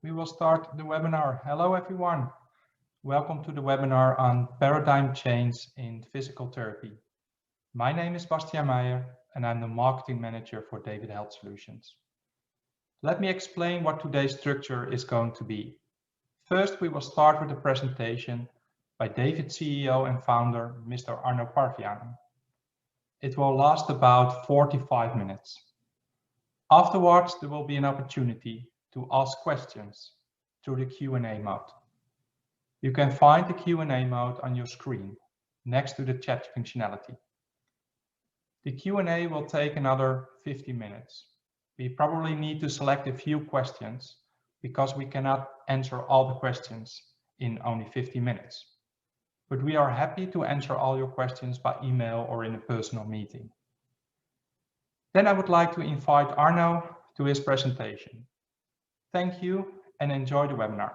we will start the webinar. Hello everyone. Welcome to the webinar on paradigm change in physical therapy. My name is Bastiaan Meijer and I'm the marketing manager for David Health Solutions. Let me explain what today's structure is going to be. First, we will start with a presentation by David CEO and founder, Mr. Arno Parviainen. It will last about 45 minutes. Afterwards, there will be an opportunity to ask questions through the Q&A mode. You can find the Q&A mode on your screen next to the chat functionality. The Q&A will take another 50 minutes. We probably need to select a few questions because we cannot answer all the questions in only 50 minutes. But we are happy to answer all your questions by email or in a personal meeting. Then I would like to invite Arno to his presentation. Thank you and enjoy the webinar.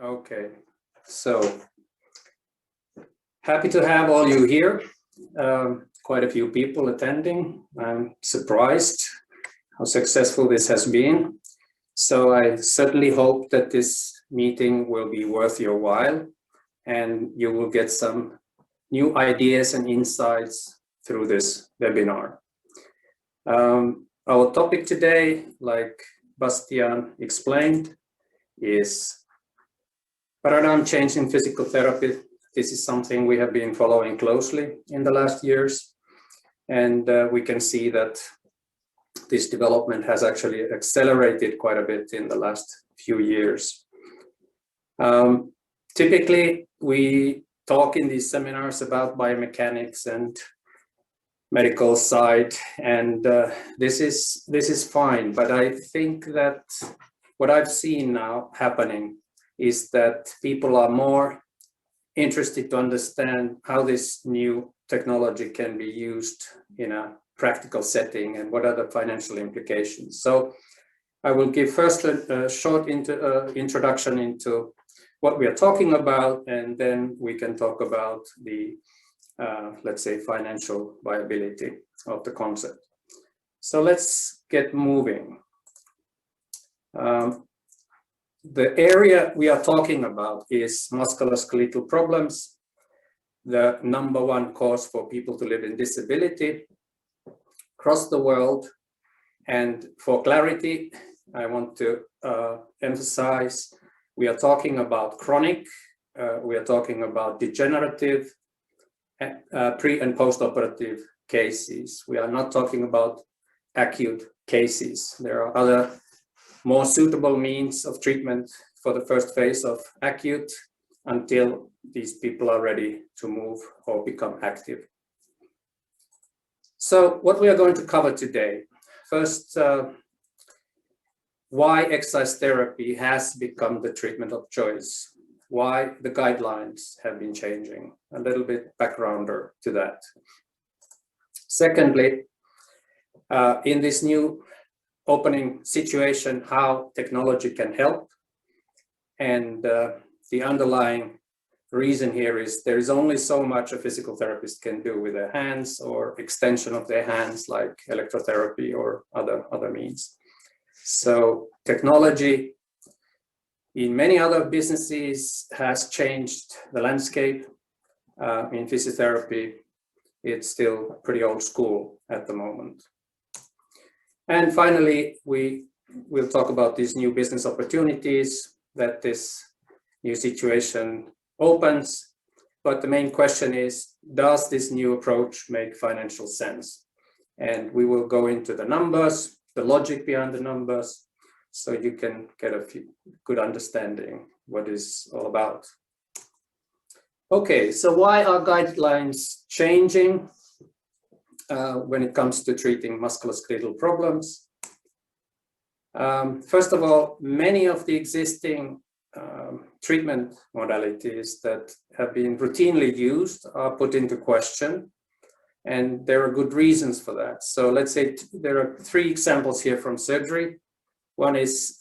Okay, so happy to have all you here. Quite a few people attending. I'm surprised how successful this has been. So I certainly hope that this meeting will be worth your while and you will get some new ideas and insights through this webinar. Our topic today, like Bastiaan explained, is paradigm change in physical therapy. This is something we have been following closely in the last years. And we can see that this development has actually accelerated quite a bit in the last few years. Typically, we talk in these seminars about biomechanics and medical side, and this is fine. But I think that what I've seen now happening is that people are more interested to understand how this new technology can be used in a practical setting and what are the financial implications. So I will give first a short introduction into what we are talking about, and then we can talk about the, let's say, financial viability of the concept. So let's get moving. The area we are talking about is musculoskeletal problems, the #1 cause for people to live in disability across the world. And for clarity, I want to emphasize, we are talking about chronic, we are talking about degenerative, pre and post-operative cases. We are not talking about acute cases. There are other more suitable means of treatment for the first phase of acute until these people are ready to move or become active. So what we are going to cover today. First, why exercise therapy has become the treatment of choice, why the guidelines have been changing, a little bit backgrounder to that. Secondly, in this new opening situation, how technology can help. And the underlying reason here is there is only so much a physical therapist can do with their hands or extension of their hands like electrotherapy or other means. So technology in many other businesses has changed the landscape. In physiotherapy, it's still pretty old school at the moment. And finally, we will talk about these new business opportunities that this new situation opens. But the main question is, does this new approach make financial sense? And we will go into the numbers, the logic behind the numbers, so you can get a good understanding what it's all about. Okay, so why are guidelines changing when it comes to treating musculoskeletal problems? First of all, many of the existing treatment modalities that have been routinely used are put into question, and there are good reasons for that. So let's say there are 3 examples here from surgery. One is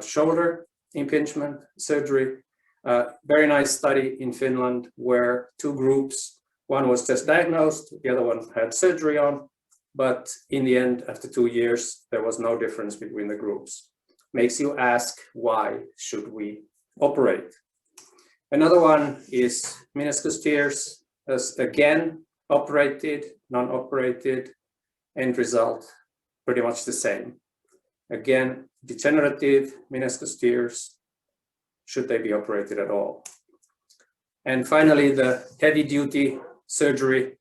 shoulder impingement surgery, Very nice study in Finland where two groups, one was just diagnosed, the other one had surgery on, but in the end, after 2 years, there was no difference between the groups. Makes you ask, why should we operate? Another one is meniscus tears, as again, operated, non-operated, end result, pretty much the same. Again, degenerative meniscus tears, should they be operated at all? And finally, the heavy-duty surgery,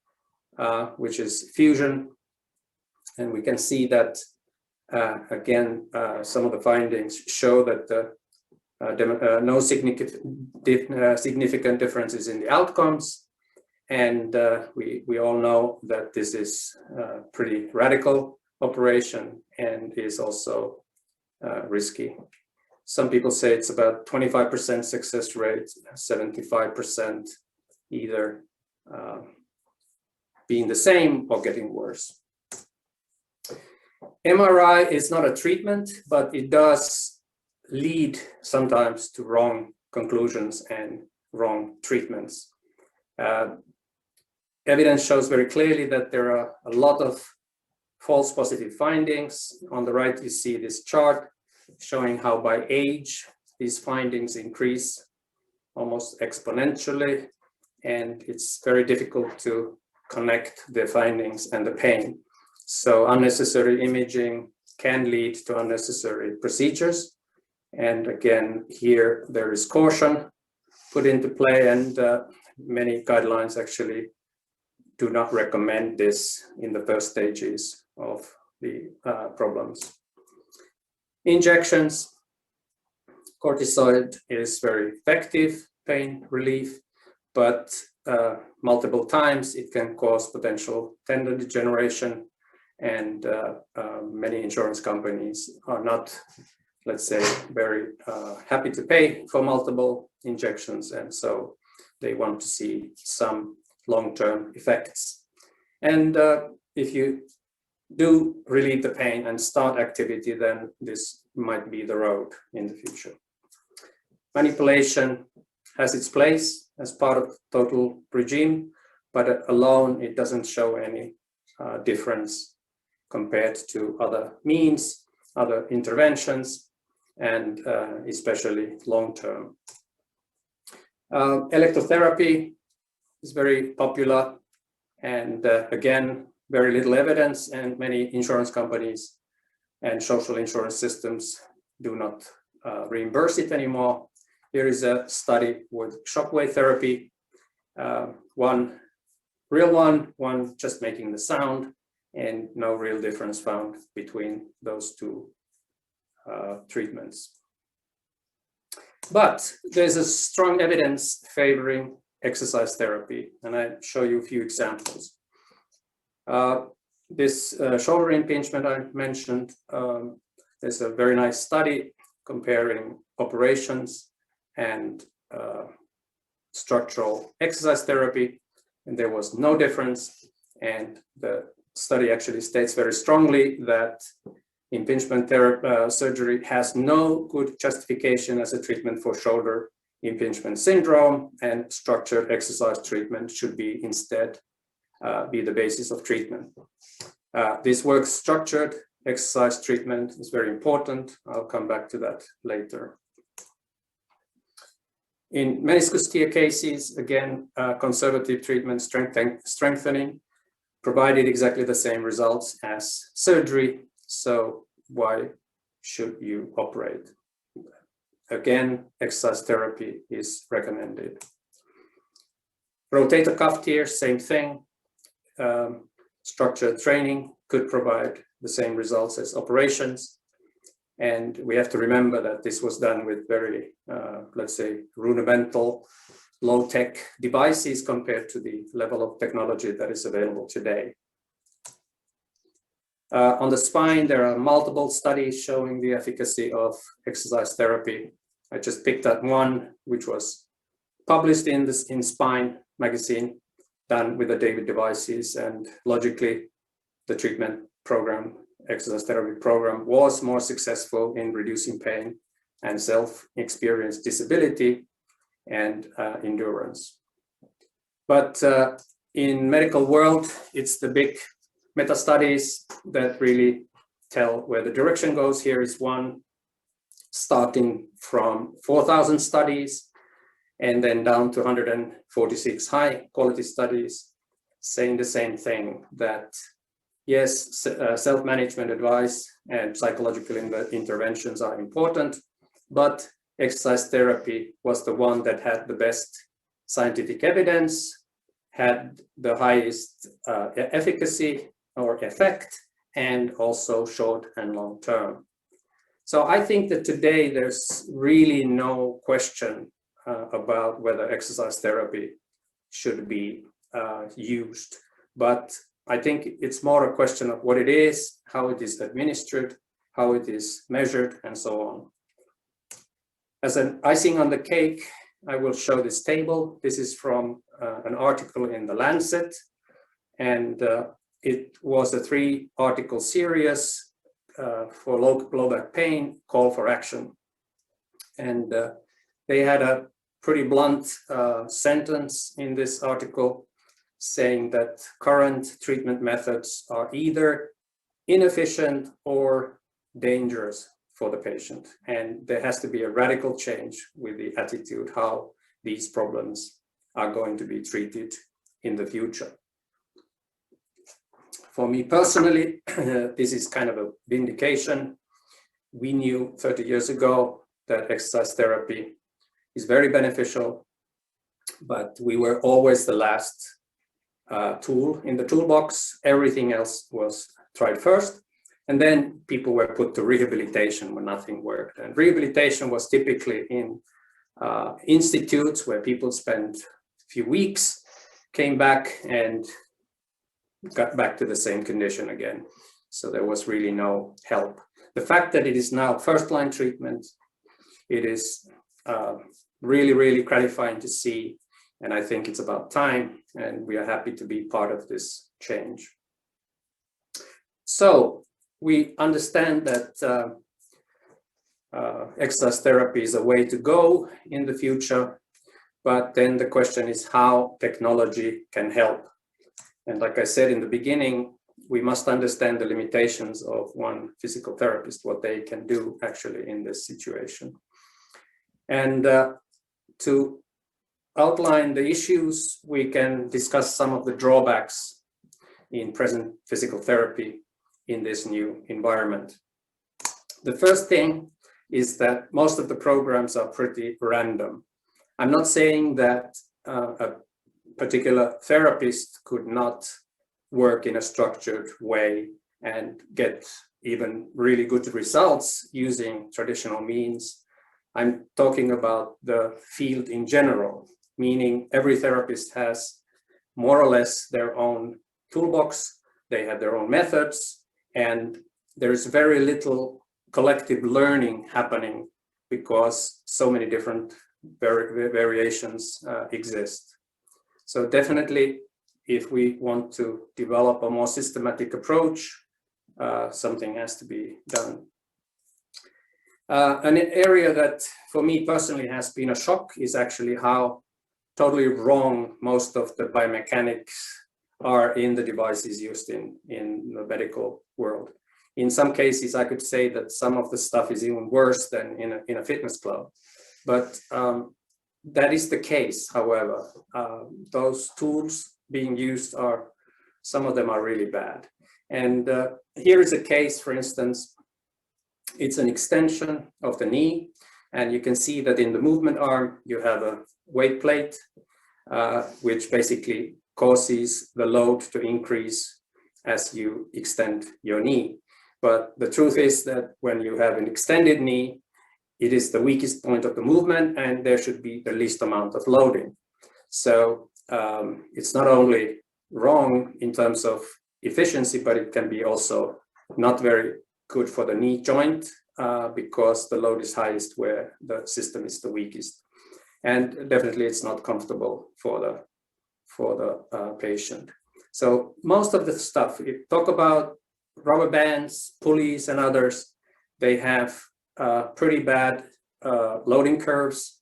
which is fusion. And we can see that, again, some of the findings show that no significant differences in the outcomes. And we all know that this is a pretty radical operation and is also risky. Some people say it's about 25% success rate, 75% either being the same or getting worse. MRI is not a treatment, but it does lead sometimes to wrong conclusions and wrong treatments. Evidence shows very clearly that there are a lot of false positive findings. On the right, you see this chart showing how by age these findings increase almost exponentially, and it's very difficult to connect the findings and the pain. So unnecessary imaging can lead to unnecessary procedures. And again, here there is caution put into play, and many guidelines actually do not recommend this in the first stages of the problems. Injections, corticosteroid is very effective pain relief, but multiple times it can cause potential tendon degeneration, and many insurance companies are not, let's say, very happy to pay for multiple injections, and so they want to see some long-term effects. And if you do relieve the pain and start activity, then this might be the road in the future. Manipulation has its place as part of the total regime, but alone it doesn't show any difference compared to other means, other interventions, and especially long-term. Electrotherapy is very popular, and again, very little evidence, and many insurance companies and social insurance systems do not reimburse it anymore. Here is a study with shockwave therapy, one real one just making the sound, and no real difference found between those two treatments. But there's a strong evidence favoring exercise therapy, and I show you a few examples. This shoulder impingement I mentioned, there's a very nice study comparing operations and structural exercise therapy, and there was no difference. And the study actually states very strongly that impingement surgery has no good justification as a treatment for shoulder impingement syndrome, and structured exercise treatment should be instead be the basis of treatment. This works structured exercise treatment is very important. I'll come back to that later. In meniscus tear cases, again, conservative treatment strengthening provided exactly the same results as surgery. So why should you operate? Again, exercise therapy is recommended. Rotator cuff tear, same thing. Structured training could provide the same results as operations. And we have to remember that this was done with very, let's say, rudimental, low-tech devices compared to the level of technology that is available today. On the spine, there are multiple studies showing the efficacy of exercise therapy. I just picked that one, which was published in Spine magazine, done with the David devices, and logically, the treatment program, exercise therapy program, was more successful in reducing pain and self-experienced disability. and endurance. But in medical world, it's the big meta studies that really tell where the direction goes. Here is one starting from 4,000 studies and then down to 146 high quality studies, saying the same thing, that yes, self-management advice and psychological interventions are important, but exercise therapy was the one that had the best scientific evidence, had the highest efficacy or effect, and also short and long term. So I think that today there's really no question about whether exercise therapy should be used, but I think it's more a question of what it is, how it is administered, how it is measured, and so on. As an icing on the cake, I will show this table. This is from an article in The Lancet, and it was a 3-article series for low back pain, call for action. And they had a pretty blunt sentence in this article saying that current treatment methods are either inefficient or dangerous for the patient. And there has to be a radical change with the attitude how these problems are going to be treated in the future. For me personally, this is kind of a vindication. We knew 30 years ago that exercise therapy is very beneficial, but we were always the last tool in the toolbox. Everything else was tried first, and then people were put to rehabilitation when nothing worked. And rehabilitation was typically in institutes where people spent a few weeks, came back and got back to the same condition again. So there was really no help. The fact that it is now first-line treatment, it is really, really gratifying to see. And I think it's about time, and we are happy to be part of this change. So we understand that exercise therapy is a way to go in the future, but then the question is how technology can help. And like I said in the beginning, we must understand the limitations of one physical therapist, what they can do actually in this situation. And to outline the issues, we can discuss some of the drawbacks in present physical therapy in this new environment. The first thing is that most of the programs are pretty random. I'm not saying that a particular therapist could not work in a structured way and get even really good results using traditional means. I'm talking about the field in general, meaning every therapist has more or less their own toolbox, they have their own methods, and there's very little collective learning happening because so many different variations exist. So definitely, if we want to develop a more systematic approach, something has to be done. An area that for me personally has been a shock is actually how totally wrong most of the biomechanics are in the devices used in the medical world. In some cases, I could say that some of the stuff is even worse than in a fitness club. But that is the case, however. Those tools being used some of them are really bad. And here is a case, for instance, it's an extension of the knee. And you can see that in the movement arm, you have a weight plate, which basically causes the load to increase as you extend your knee. But the truth is that when you have an extended knee, it is the weakest point of the movement and there should be the least amount of loading. So it's not only wrong in terms of efficiency, but it can be also not very good for the knee joint because the load is highest where the system is the weakest. And definitely it's not comfortable for the patient. So most of the stuff, if you talk about rubber bands, pulleys and others, they have pretty bad loading curves.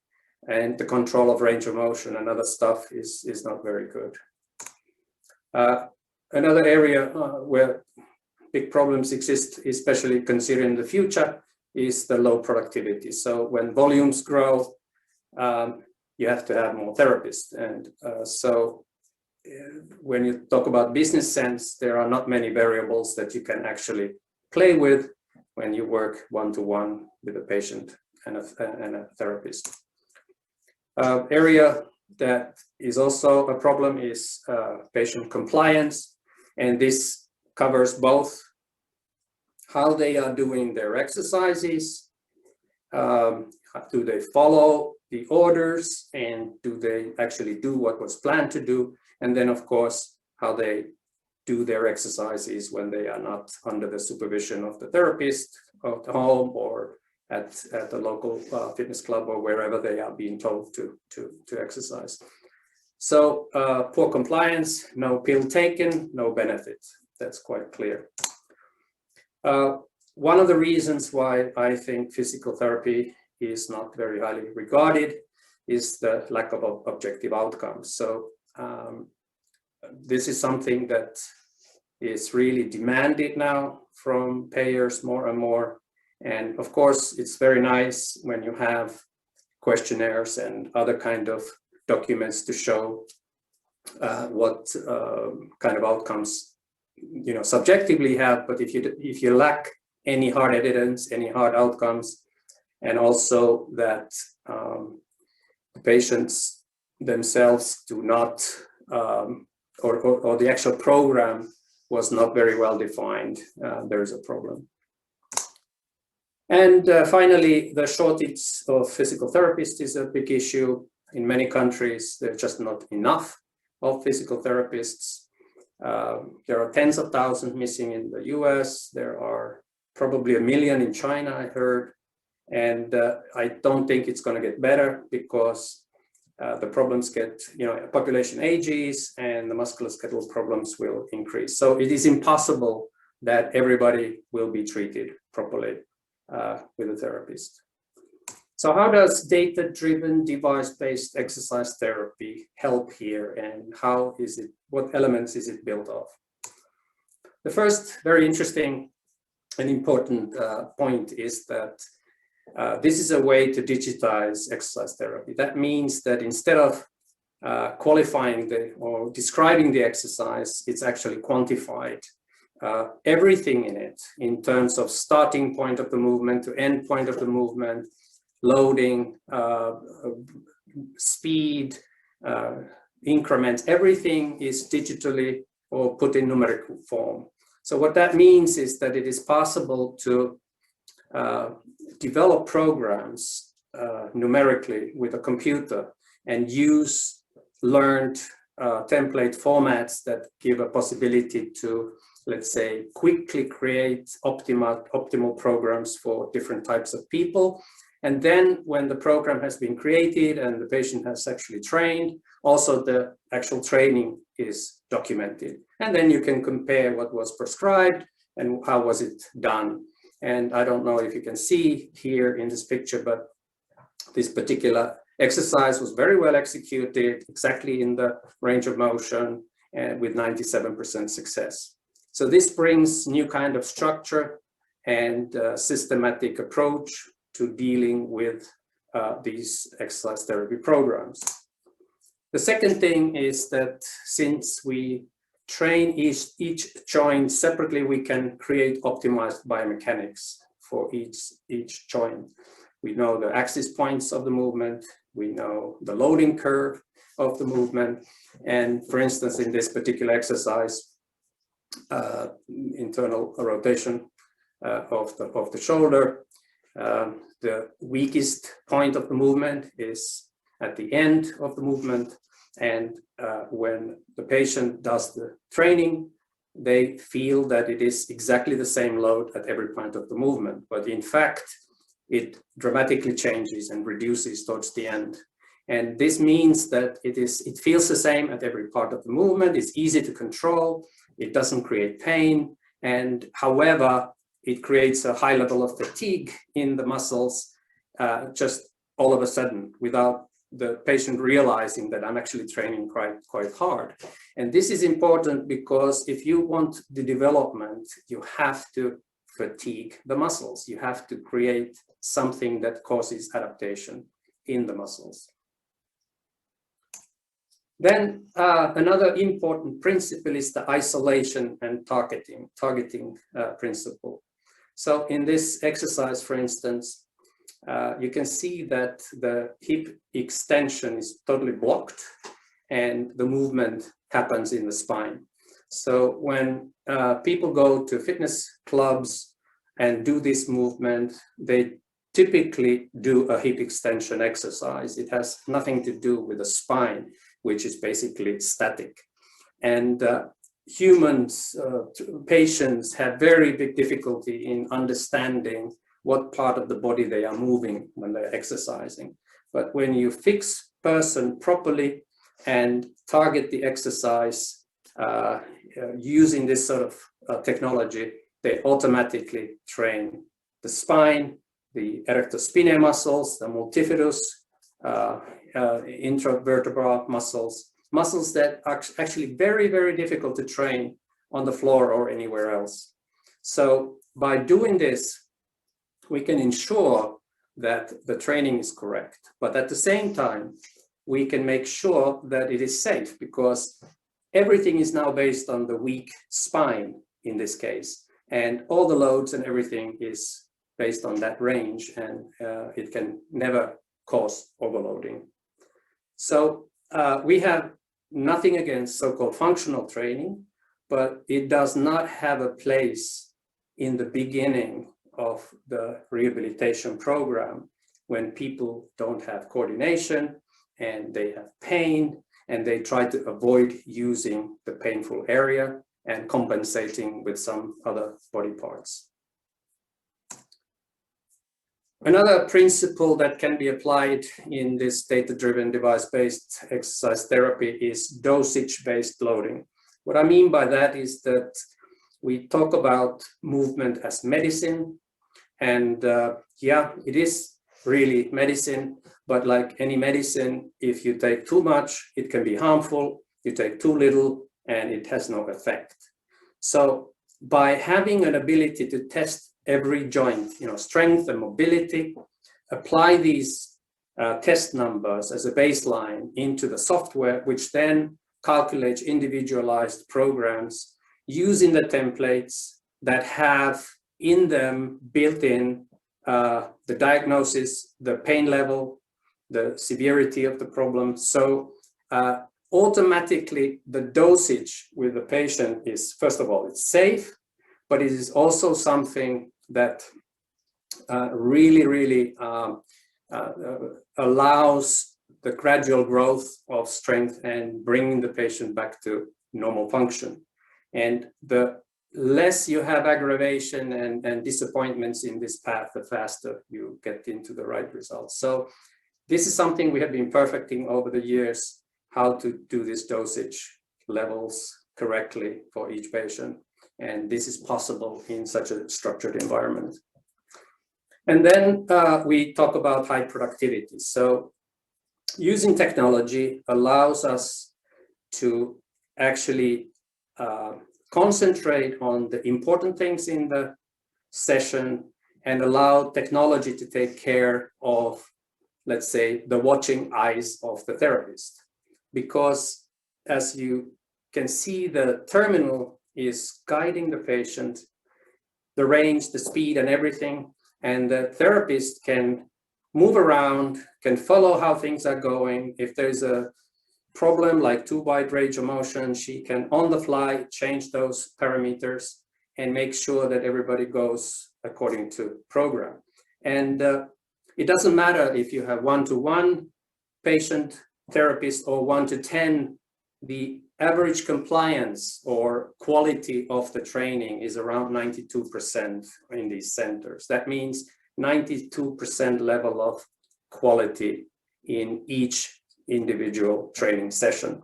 and the control of range of motion and other stuff is not very good. Another area where big problems exist, especially considering the future, is the low productivity. So when volumes grow, you have to have more therapists. And when you talk about business sense, there are not many variables that you can actually play with when you work one-to-one with a patient and a therapist. Area that is also a problem is patient compliance, and this covers both how they are doing their exercises, do they follow the orders, and do they actually do what was planned to do, and then of course how they do their exercises when they are not under the supervision of the therapist at home or at the local fitness club or wherever they are being told to exercise. So poor compliance, no pill taken, no benefit. That's quite clear. One of the reasons why I think physical therapy is not very highly regarded is the lack of objective outcomes. So this is something that is really demanded now from payers more and more. And of course, it's very nice when you have questionnaires and other kind of documents to show what kind of outcomes subjectively have. But if you lack any hard evidence, any hard outcomes, and also that the patients themselves do not, or the actual program was not very well defined, there is a problem. And finally, the shortage of physical therapists is a big issue. In many countries, there's just not enough of physical therapists. There are tens of thousands missing in the US. There are probably 1 million in China, I heard. And I don't think it's going to get better because the problems get, population ages and the musculoskeletal problems will increase. So it is impossible that everybody will be treated properly with a therapist. So how does data-driven device-based exercise therapy help here, and how is it, what elements is it built of? The first very interesting and important point is that this is a way to digitize exercise therapy. That means that instead of qualifying or describing the exercise, it's actually quantified. Everything in it, in terms of starting point of the movement to end point of the movement, loading, speed, increments, everything is digitally or put in numeric form. So what that means is that it is possible to develop programs numerically with a computer and use learned template formats that give a possibility to, let's say, quickly create optimal programs for different types of people. And then when the program has been created and the patient has actually trained, also the actual training is documented. And then you can compare what was prescribed and how was it done. And I don't know if you can see here in this picture, but this particular exercise was very well executed, exactly in the range of motion and with 97% success. So this brings new kind of structure and systematic approach to dealing with these exercise therapy programs. The second thing is that since we train each joint separately, we can create optimized biomechanics for each joint. We know the axis points of the movement, we know the loading curve of the movement, and for instance, in this particular exercise, internal rotation of the shoulder, the weakest point of the movement is at the end of the movement, and when the patient does the training, they feel that it is exactly the same load at every point of the movement, but in fact, it dramatically changes and reduces towards the end. And this means that it feels the same at every part of the movement, it's easy to control, it doesn't create pain, and however, it creates a high level of fatigue in the muscles just all of a sudden without the patient realizing that I'm actually training quite hard. And this is important because if you want the development, you have to fatigue the muscles. You have to create something that causes adaptation in the muscles. Then another important principle is the isolation and targeting principle. So in this exercise, for instance, you can see that the hip extension is totally blocked and the movement happens in the spine. So when people go to fitness clubs and do this movement, they typically do a hip extension exercise. It has nothing to do with the spine, which is basically static. And humans, patients have very big difficulty in understanding what part of the body they are moving when they're exercising. But when you fix person properly and target the exercise using this sort of technology, they automatically train the spine, the erector spinae muscles, the multifidus, intravertebral muscles that are actually very, very difficult to train on the floor or anywhere else. So by doing this, we can ensure that the training is correct, but at the same time, we can make sure that it is safe, because everything is now based on the weak spine in this case, and all the loads and everything is based on that range, and it can never cause overloading. So we have nothing against so-called functional training, but it does not have a place in the beginning of the rehabilitation program when people don't have coordination and they have pain and they try to avoid using the painful area and compensating with some other body parts. Another principle that can be applied in this data-driven device-based exercise therapy is dosage-based loading. What I mean by that is that we talk about movement as medicine, and yeah, it is really medicine, but like any medicine, if you take too much, it can be harmful. You take too little, and it has no effect. So by having an ability to test every joint, strength and mobility, apply these test numbers as a baseline into the software, which then calculates individualized programs using the templates that have in them built in the diagnosis, the pain level, the severity of the problem. So automatically the dosage with the patient is, first of all, it's safe, but it is also something that really allows the gradual growth of strength and bringing the patient back to normal function. And the less you have aggravation and disappointments in this path, the faster you get into the right results. So this is something we have been perfecting over the years, how to do this dosage levels correctly for each patient. And this is possible in such a structured environment. And then we talk about high productivity. So using technology allows us to actually concentrate on the important things in the session and allow technology to take care of, let's say, the watching eyes of the therapist. Because as you can see, the terminal is guiding the patient, the range, the speed and everything, and the therapist can move around, can follow how things are going. If there's a problem like too wide range of motion, she can on the fly change those parameters and make sure that everybody goes according to program. And it doesn't matter if you have 1-to-1 patient therapist or 1-to-10, the average compliance or quality of the training is around 92% in these centers. That means 92% level of quality in each individual training session.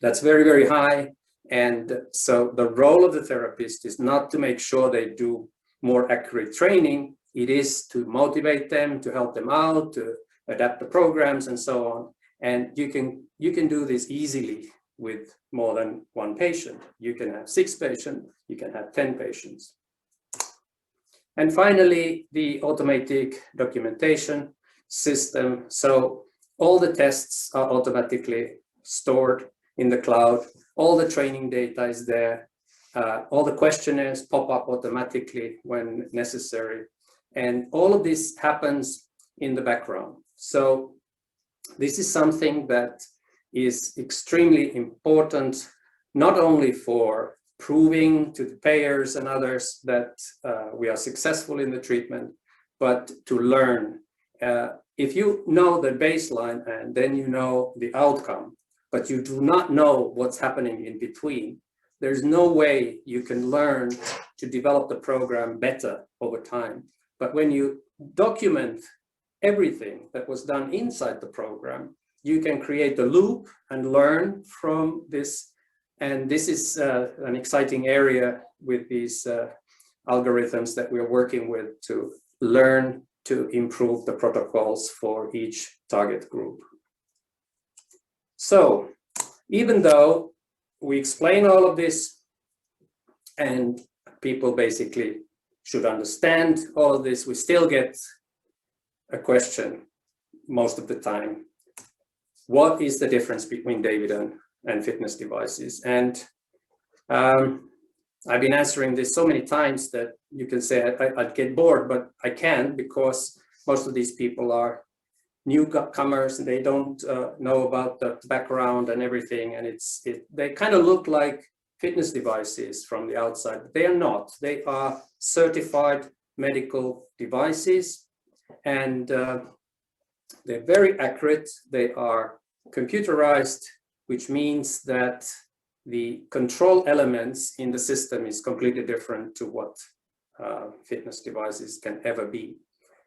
That's very, very high. And so the role of the therapist is not to make sure they do more accurate training. It is to motivate them, to help them out, to adapt the programs and so on. And you can do this easily with more than one patient. You can have 6 patients, you can have 10 patients. And finally, the automatic documentation system. So all the tests are automatically stored in the cloud. All the training data is there. All the questionnaires pop up automatically when necessary. And all of this happens in the background. So this is something that is extremely important, not only for proving to the payers and others that we are successful in the treatment, but to learn. If you know the baseline and then you know the outcome, but you do not know what's happening in between, there's no way you can learn to develop the program better over time. But when you document everything that was done inside the program, you can create a loop and learn from this. And this is an exciting area with these algorithms that we're working with to learn to improve the protocols for each target group. So even though we explain all of this and people basically should understand all of this, we still get a question most of the time. What is the difference between Davidon and fitness devices? And I've been answering this so many times that you can say I'd get bored, but I can't, because most of these people are newcomers and they don't know about the background and everything. And they kind of look like fitness devices from the outside, but they are not. They are certified medical devices, and they're very accurate. They are computerized, which means that the control elements in the system is completely different to what fitness devices can ever be.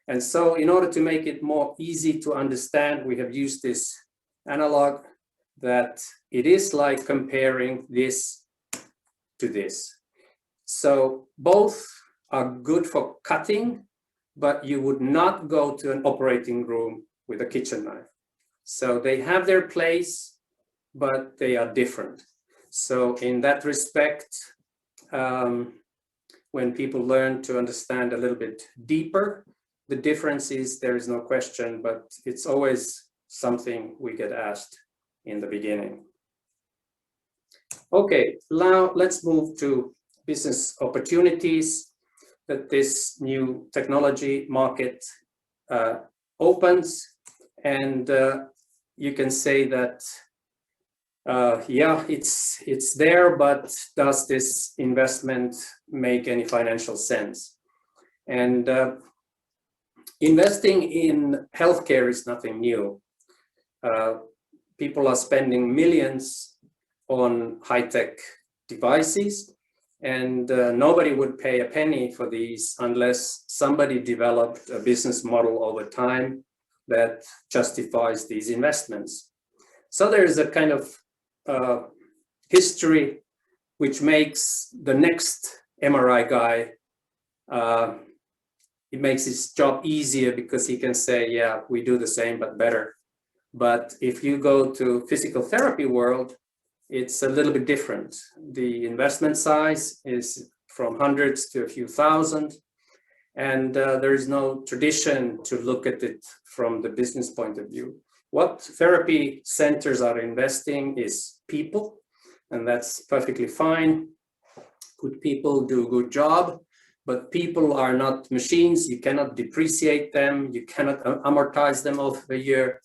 And so in order to make it more easy to understand, we have used this analog that it is like comparing this to this. So both are good for cutting, but you would not go to an operating room with a kitchen knife. So they have their place, but they are different. So in that respect, when people learn to understand a little bit deeper, the difference is, there is no question, but it's always something we get asked in the beginning. Okay, now let's move to business opportunities that this new technology market opens. And you can say that, yeah, it's there, but does this investment make any financial sense? And investing in healthcare is nothing new. People are spending millions on high-tech devices, and nobody would pay a penny for these unless somebody developed a business model over time that justifies these investments. So there is a kind of history which makes the next MRI guy, it makes his job easier because he can say, yeah, we do the same but better. But if you go to physical therapy world, it's a little bit different. The investment size is from hundreds to a few thousand, and there is no tradition to look at it from the business point of view. What therapy centers are investing is people, and that's perfectly fine. Good people do a good job, but people are not machines. You cannot depreciate them. You cannot amortize them over a year.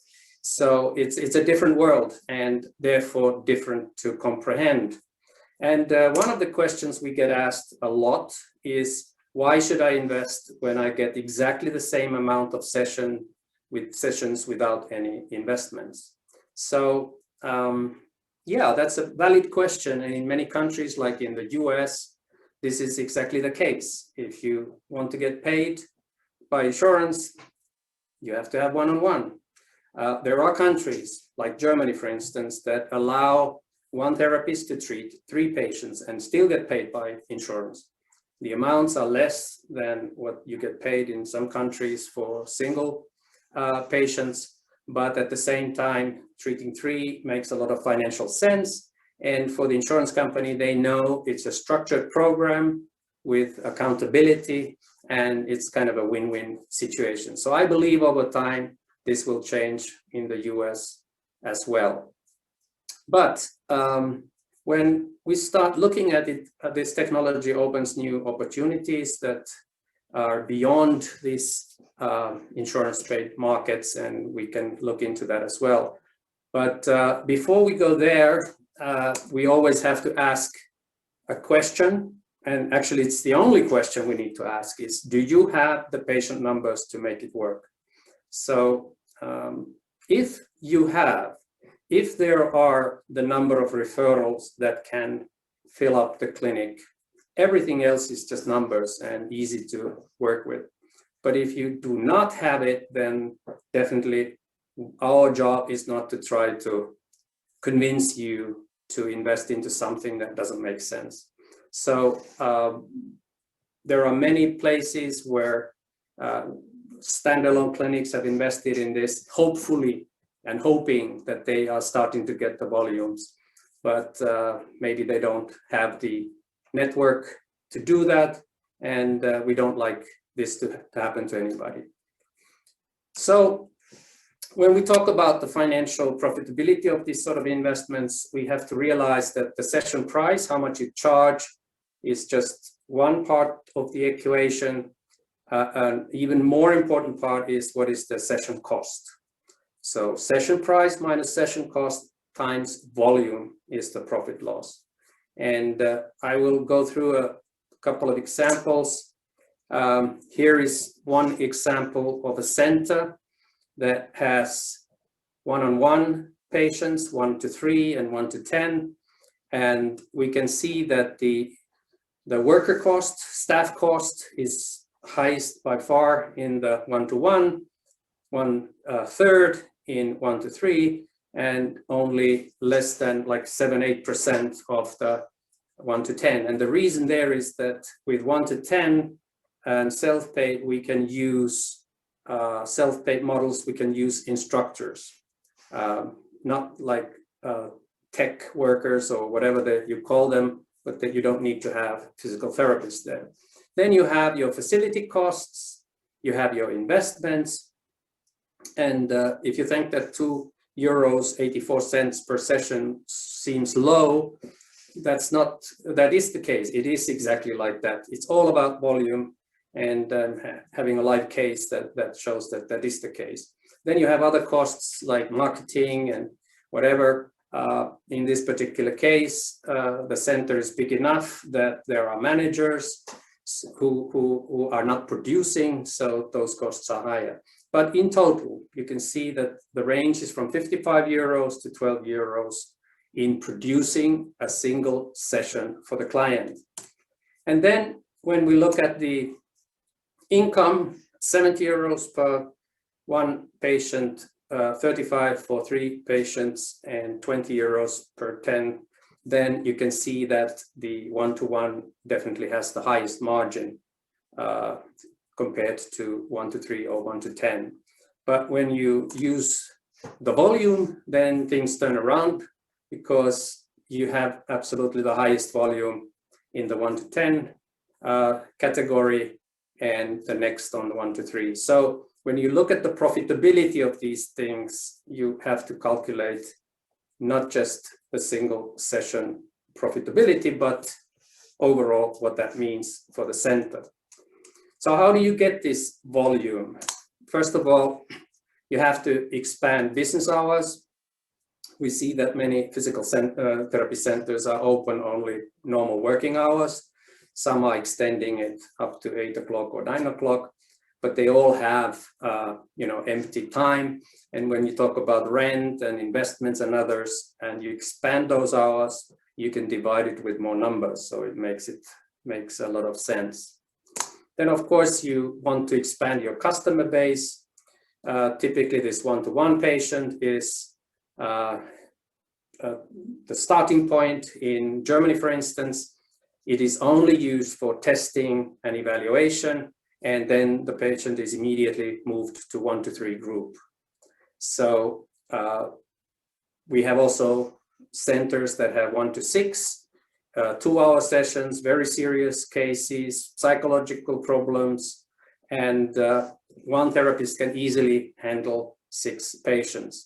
So it's a different world, and therefore different to comprehend. And one of the questions we get asked a lot is, why should I invest when I get exactly the same amount of sessions without any investments? So yeah, that's a valid question. And in many countries, like in the US, this is exactly the case. If you want to get paid by insurance, you have to have one-on-one. There are countries like Germany, for instance, that allow one therapist to treat 3 patients and still get paid by insurance. The amounts are less than what you get paid in some countries for single patients, but at the same time, treating 3 makes a lot of financial sense. And for the insurance company, they know it's a structured program with accountability, and it's kind of a win-win situation. So I believe over time, this will change in the US as well. But when we start looking at it, this technology opens new opportunities that are beyond these insurance-paid markets, and we can look into that as well. But before we go there, we always have to ask a question, and actually it's the only question we need to ask is, do you have the patient numbers to make it work? So if you have, if there are the number of referrals that can fill up the clinic, everything else is just numbers and easy to work with. But if you do not have it, then definitely our job is not to try to convince you to invest into something that doesn't make sense. So there are many places where standalone clinics have invested in this, hopefully, and hoping that they are starting to get the volumes, but maybe they don't have the network to do that, and we don't like this to happen to anybody. So when we talk about the financial profitability of these sort of investments, we have to realize that the session price, how much you charge, is just one part of the equation. An even more important part is what is the session cost. So session price minus session cost times volume is the profit loss. And I will go through a couple of examples. Here is one example of a center that has one-on-one patients, 1 to 3 and 1 to 10. And we can see that the worker cost, staff cost is highest by far in the 1 to 1, 1/3 in 1 to 3, and only less than like 7-8% of the 1 to 10. And the reason there is that with 1 to 10 and self-paid, we can use self-paid models, we can use instructors, not like tech workers or whatever that you call them, but that you don't need to have physical therapists there. Then you have your facility costs, you have your investments, and if you think that €2.84 per session seems low, that is the case. It is exactly like that. It's all about volume, and having a live case that shows that that is the case. Then you have other costs like marketing and whatever. In this particular case, the center is big enough that there are managers who are not producing, so those costs are higher. But in total, you can see that the range is from €55 to €12 in producing a single session for the client. And then when we look at the income, €70 per one patient, 35 for 3 patients, and €20 per 10, then you can see that the 1-to-1 definitely has the highest margin compared to 1 to 3 or 1 to 10. But when you use the volume, then things turn around, because you have absolutely the highest volume in the 1 to 10 category, and the next on the 1 to 3. So when you look at the profitability of these things, you have to calculate not just the single session profitability, but overall what that means for the center. So how do you get this volume? First of all, you have to expand business hours. We see that many physical therapy centers are open only normal working hours. Some are extending it up to 8 o'clock or 9 o'clock, but they all have empty time. And when you talk about rent and investments and others, and you expand those hours, you can divide it with more numbers. So it makes a lot of sense. Then of course you want to expand your customer base. Typically this 1-to-1 patient is the starting point. In Germany, for instance, it is only used for testing and evaluation, and then the patient is immediately moved to 1 to 3 group. So we have also centers that have 1 to 6, 2-hour sessions, very serious cases, psychological problems, and one therapist can easily handle 6 patients.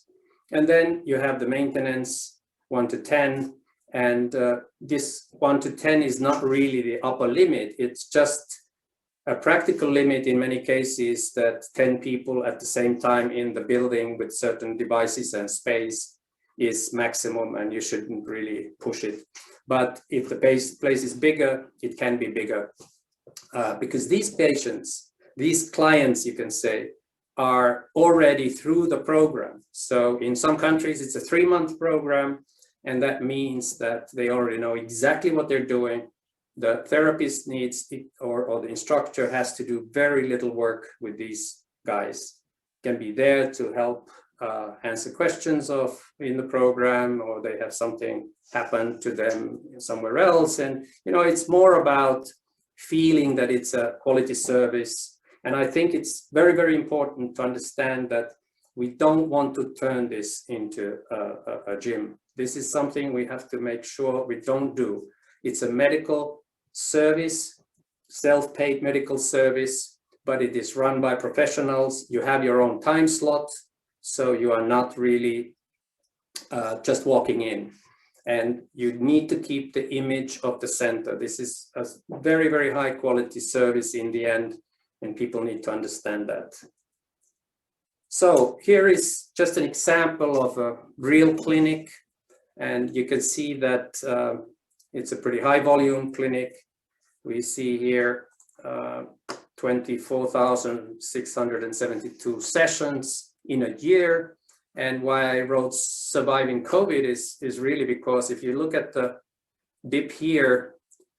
And then you have the maintenance 1 to 10, and this 1 to 10 is not really the upper limit. It's just a practical limit in many cases that 10 people at the same time in the building with certain devices and space is maximum, and you shouldn't really push it. But if the place is bigger, it can be bigger because these patients, these clients, you can say, are already through the program. So in some countries, it's a 3-month program, and that means that they already know exactly what they're doing. The therapist needs it, or the instructor has to do very little work with these guys. Can be there to help answer questions in the program, or they have something happen to them somewhere else. And, you know, it's more about feeling that it's a quality service. And I think it's very, very important to understand that we don't want to turn this into a gym. This is something we have to make sure we don't do. It's a medical service, self-paid medical service, but it is run by professionals. You have your own time slot, so you are not really just walking in. And you need to keep the image of the center. This is a very, very high quality service in the end, and people need to understand that. So here is just an example of a real clinic, and you can see that it's a pretty high volume clinic. We see here 24,672 sessions in a year. And why I wrote surviving COVID is really because if you look at the dip here,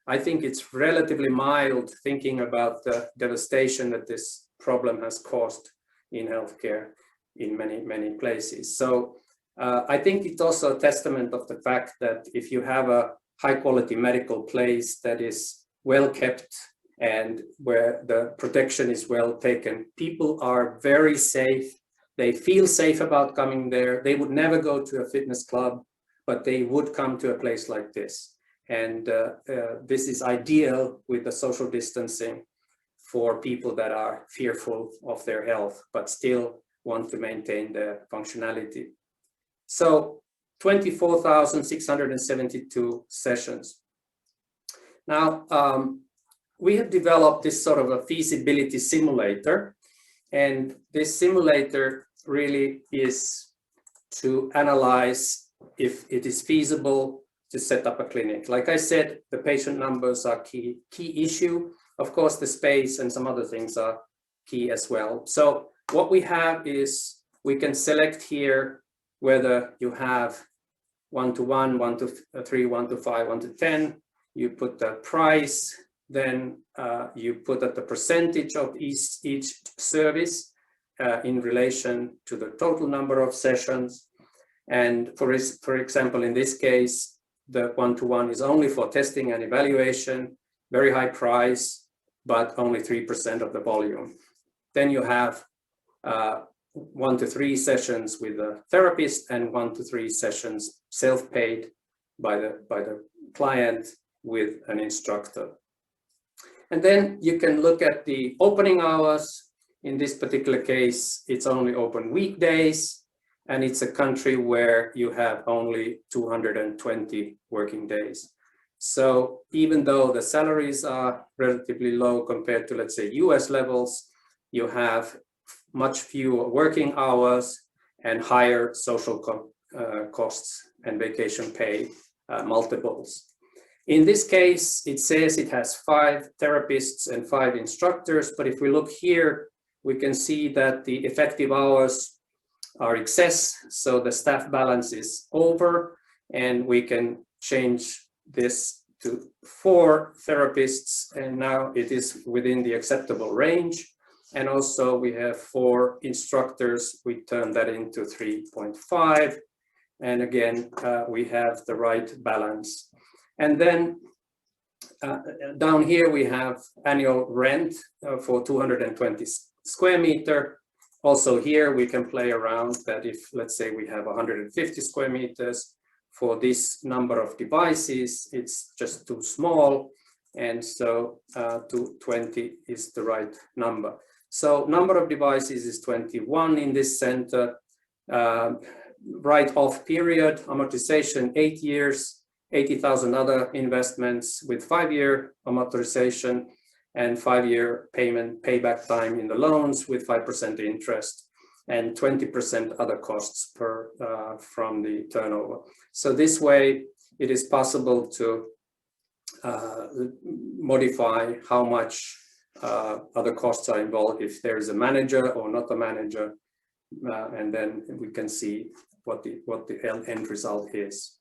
I think it's relatively mild thinking about the devastation that this problem has caused in healthcare in many, many places. So I think it's also a testament of the fact that if you have a high quality medical place that is well kept and where the protection is well taken, people are very safe. They feel safe about coming there. They would never go to a fitness club, but they would come to a place like this. And this is ideal with the social distancing for people that are fearful of their health, but still want to maintain their functionality. So 24,672 sessions. Now, we have developed this sort of a feasibility simulator, and this simulator really is to analyze if it is feasible to set up a clinic. Like I said, the patient numbers are key issue. Of course, the space and some other things are key as well. So what we have is we can select here whether you have 1 to 1, 1 to 3, 1 to 5, 1 to 10. You put the price, then you put at the percentage of each service in relation to the total number of sessions. And for example, in this case, the 1-to-1 is only for testing and evaluation, very high price, but only 3% of the volume. Then you have 1 to 3 sessions with a therapist and 1 to 3 sessions self-paid by the client with an instructor. And then you can look at the opening hours. In this particular case, it's only open weekdays, and it's a country where you have only 220 working days. So even though the salaries are relatively low compared to, let's say, US levels, you have much fewer working hours and higher social costs and vacation pay multiples. In this case, it says it has 5 therapists and 5 instructors, but if we look here, we can see that the effective hours are excess, so the staff balance is over, and we can change this to 4 therapists, and now it is within the acceptable range. And also we have 4 instructors, we turn that into 3.5, and again, we have the right balance. And then Down here we have annual rent for 220 square meter. Also here we can play around that if, let's say, we have 150 square meters, for this number of devices, it's just too small. And so 220 is the right number. So number of devices is 21 in this center. Write-off period, amortization 8 years, 80,000 other investments with 5-year amortization and 5-year payback time in the loans with 5% interest and 20% other costs from the turnover. So this way it is possible to modify how much other costs are involved if there is a manager or not a manager, and then we can see what the end result is.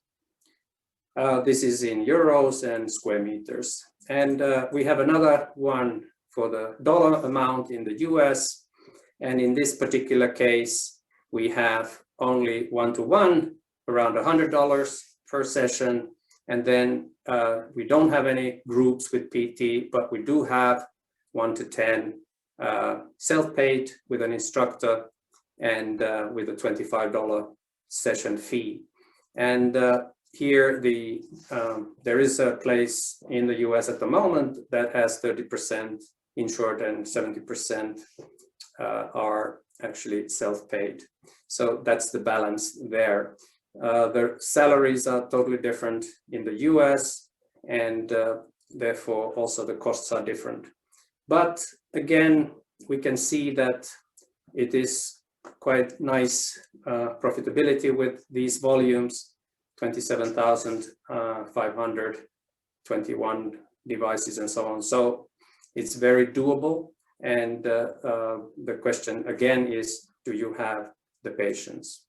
This is in euros and square meters. And we have another one for the dollar amount in the US. And in this particular case, we have only 1-to-1, around $100 per session. And then we don't have any groups with PT, but we do have 1-to-10 self-paid with an instructor and with a $25 session fee. And here there is a place in the US at the moment that has 30% insured and 70% are actually self-paid. So that's the balance there. The salaries are totally different in the US, and therefore also the costs are different. But again, we can see that it is quite nice profitability with these volumes, 27,521 devices and so on. So it's very doable. And the question again is, do you have the patience?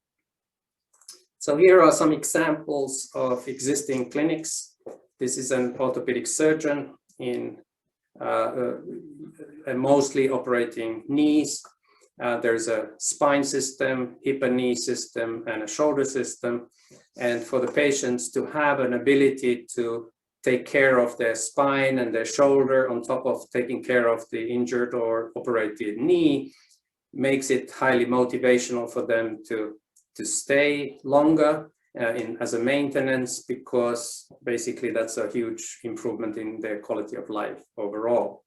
So here are some examples of existing clinics. This is an orthopedic surgeon in mostly operating knees. There's a spine system, hip and knee system, and a shoulder system. And for the patients to have an ability to take care of their spine and their shoulder on top of taking care of the injured or operated knee makes it highly motivational for them to stay longer as a maintenance, because basically that's a huge improvement in their quality of life overall.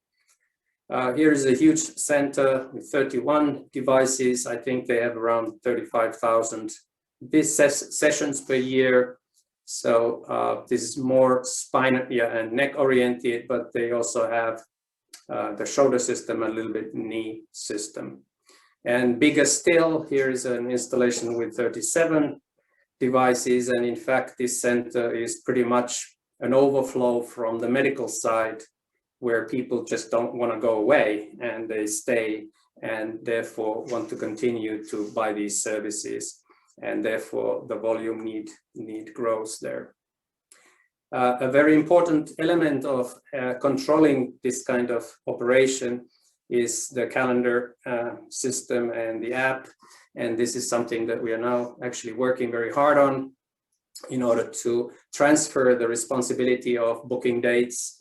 Here is a huge center with 31 devices. I think they have around 35,000 sessions per year. So this is more spine and neck oriented, but they also have the shoulder system, a little bit knee system. And bigger still, here is an installation with 37 devices. And in fact, this center is pretty much an overflow from the medical side, where people just don't want to go away and they stay and therefore want to continue to buy these services. And therefore the volume need grows there. A very important element of controlling this kind of operation is the calendar system and the app. And this is something that we are now actually working very hard on in order to transfer the responsibility of booking dates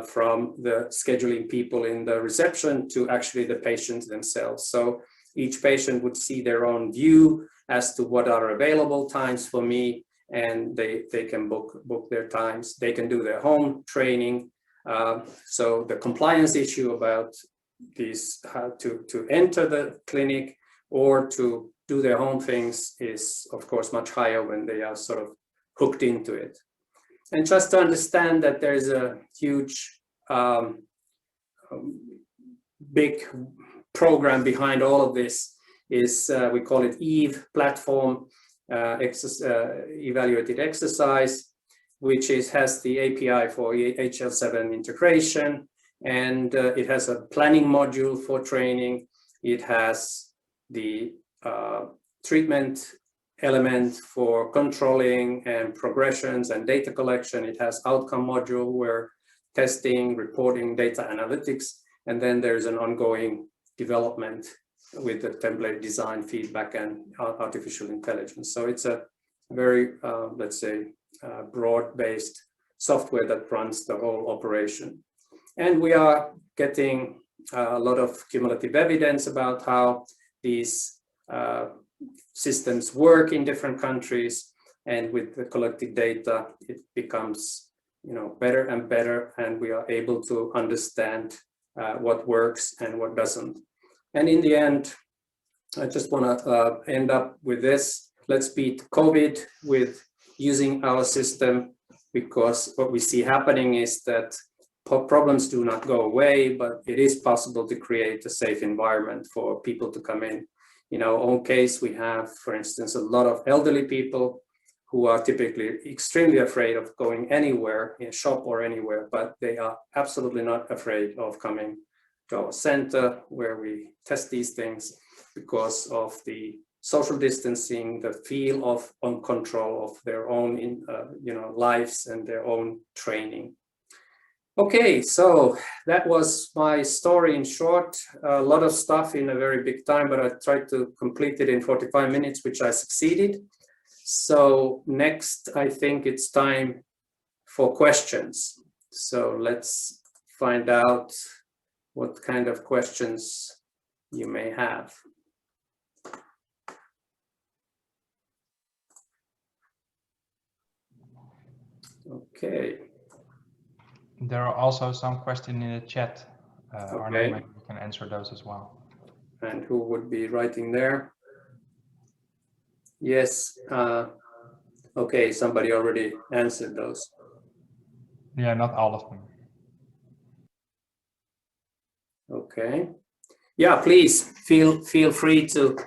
from the scheduling people in the reception to actually the patients themselves. So each patient would see their own view as to what are available times for me, and they can book their times. They can do their home training. So the compliance issue about these, how to enter the clinic or to do their home things is of course much higher when they are sort of hooked into it. And just to understand that there's a huge, big program behind all of this is, we call it EVE platform, evaluated exercise, which has the API for HL7 integration, and it has a planning module for training. It has the treatment element for controlling and progressions and data collection. It has outcome module where testing, reporting, data analytics, and then there's an ongoing development with the template design, feedback, and artificial intelligence. So it's a very, let's say, broad-based software that runs the whole operation. And we are getting a lot of cumulative evidence about how these systems work in different countries, and with the collected data, it becomes, you know, better and better, and we are able to understand what works and what doesn't. And in the end, I just want to end up with this. Let's beat COVID with using our system, because what we see happening is that problems do not go away, but it is possible to create a safe environment for people to come in. In our own case, we have, for instance, a lot of elderly people who are typically extremely afraid of going anywhere, in a shop or anywhere, but they are absolutely not afraid of coming to our center where we test these things because of the social distancing, the feel of on control of their own you know, lives and their own training. Okay, so that was my story in short. A lot of stuff in a very big time, but I tried to complete it in 45 minutes, which I succeeded. So next, I think it's time for questions. So let's find out what kind of questions you may have. Okay. There are also some questions in the chat. Okay. Arno, maybe we can answer those as well. And who would be writing there? Yes. Okay, somebody already answered those. Yeah, not all of them. Okay. Yeah, please feel free to.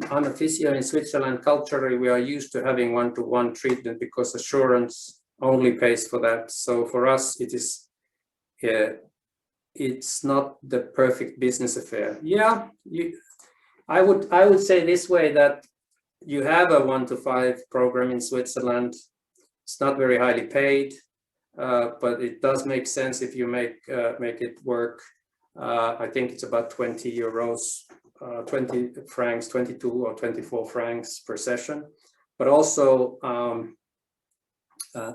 I'm a physio in Switzerland. Culturally, we are used to having one-to-one treatment because assurance only pays for that. So for us, it is. It's not the perfect business affair. Yeah, I would say this way, that you have a 1-to-5 program in Switzerland. It's not very highly paid, but it does make sense if you make it work. I think it's about 20 euros, 20 francs, 22 or 24 francs per session. But also,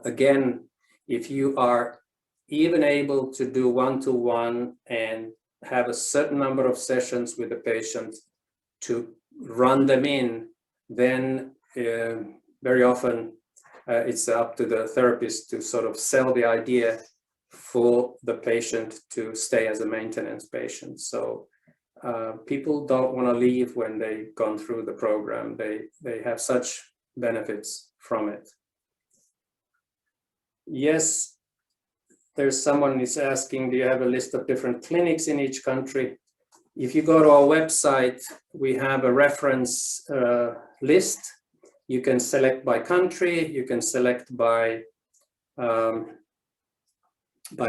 again, if you are even able to do 1-to-1 and have a certain number of sessions with the patient to run them in, then very often it's up to the therapist to sort of sell the idea for the patient to stay as a maintenance patient. So people don't want to leave when they've gone through the program. They have such benefits from it. Yes, there's someone is asking, do you have a list of different clinics in each country? If you go to our website, we have a reference list. You can select by country, you can select by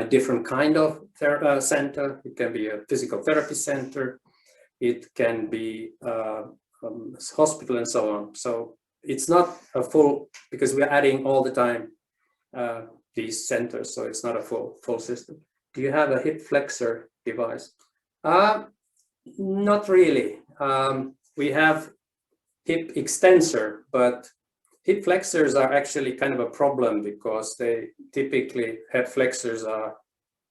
different kind of center. It can be a physical therapy center, it can be hospital and so on. So it's not a full, because we're adding all the time these centers, so it's not a full system. Do you have a hip flexor device? Not really. We have hip extensor, but hip flexors are actually kind of a problem because they typically, hip flexors are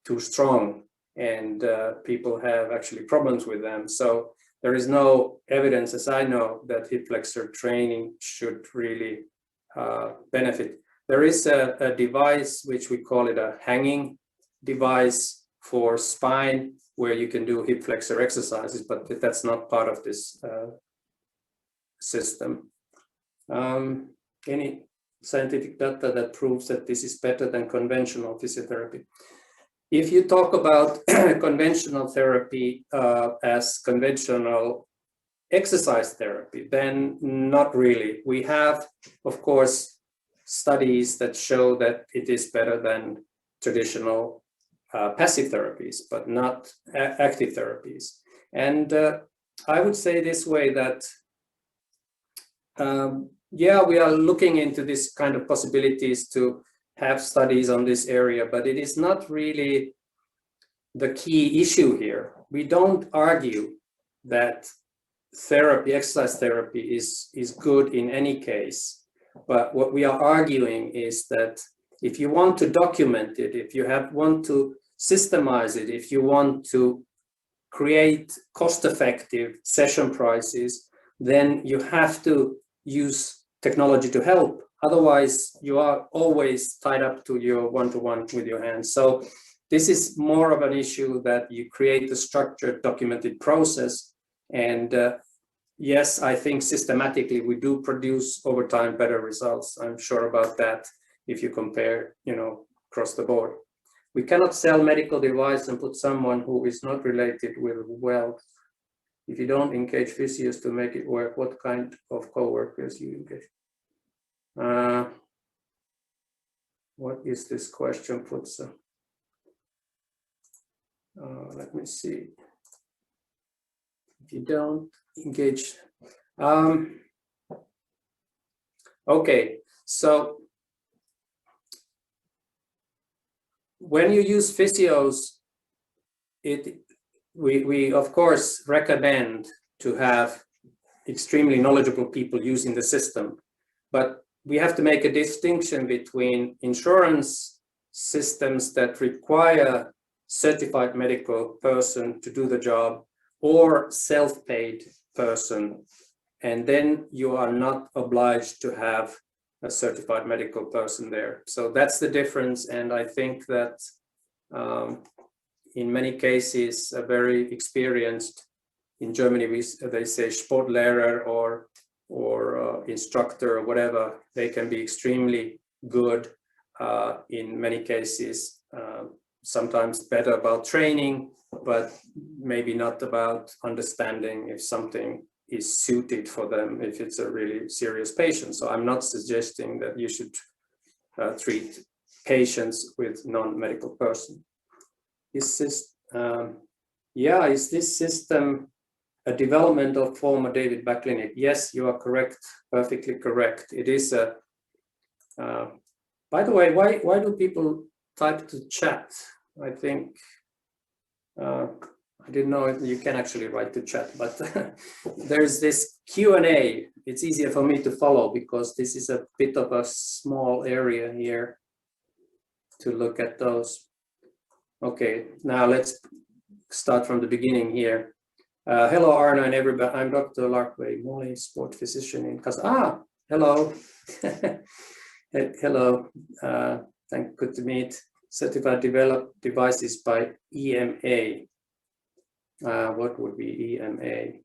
too strong and people have actually problems with them. So there is no evidence, as I know, that hip flexor training should really benefit. There is a device, which we call it a hanging device for spine, where you can do hip flexor exercises, but that's not part of this system. Any scientific data that proves that this is better than conventional physiotherapy? If you talk about conventional therapy as conventional exercise therapy, then not really. We have, of course, studies that show that it is better than traditional passive therapies, but not active therapies. And I would say this way, that yeah, we are looking into this kind of possibilities to have studies on this area, but it is not really the key issue here. We don't argue that therapy, exercise therapy is good in any case, but what we are arguing is that if you want to document it, if you want to systemize it, if you want to create cost-effective session prices, then you have to use technology to help. Otherwise, you are always tied up to your one-to-one with your hands. So this is more of an issue that you create a structured, documented process. And yes, I think systematically we do produce over time better results. I'm sure about that if you compare, across the board. We cannot sell medical device and put someone who is not related with wealth. If you don't engage physios to make it work, what kind of co-workers you engage? What is this question, Futsa? Let me see. If you don't engage. Okay, so when you use physios, we of course recommend to have extremely knowledgeable people using the system, but we have to make a distinction between insurance systems that require certified medical person to do the job or self-paid person, and then you are not obliged to have a certified medical person there. So that's the difference, and I think that in many cases, a very experienced, in Germany they say Sportlehrer or instructor or whatever, they can be extremely good in many cases, sometimes better about training, but maybe not about understanding if something is suited for them, if it's a really serious patient. So I'm not suggesting that you should treat patients with non-medical person. Is this system a development of former David Back Clinic? Yes, you are correct, perfectly correct. It is a, by the way, why do people type to chat? I think, I didn't know you can actually write to chat, but there's this Q&A. It's easier for me to follow because this is a bit of a small area here to look at those. Okay, now let's start from the beginning here. Hello, Arno and everybody. I'm Dr. Larkway Molly, sport physician in Kazakhstan. Hello. Hello. Good to meet. Certified developed devices by EMA. What would be EMA?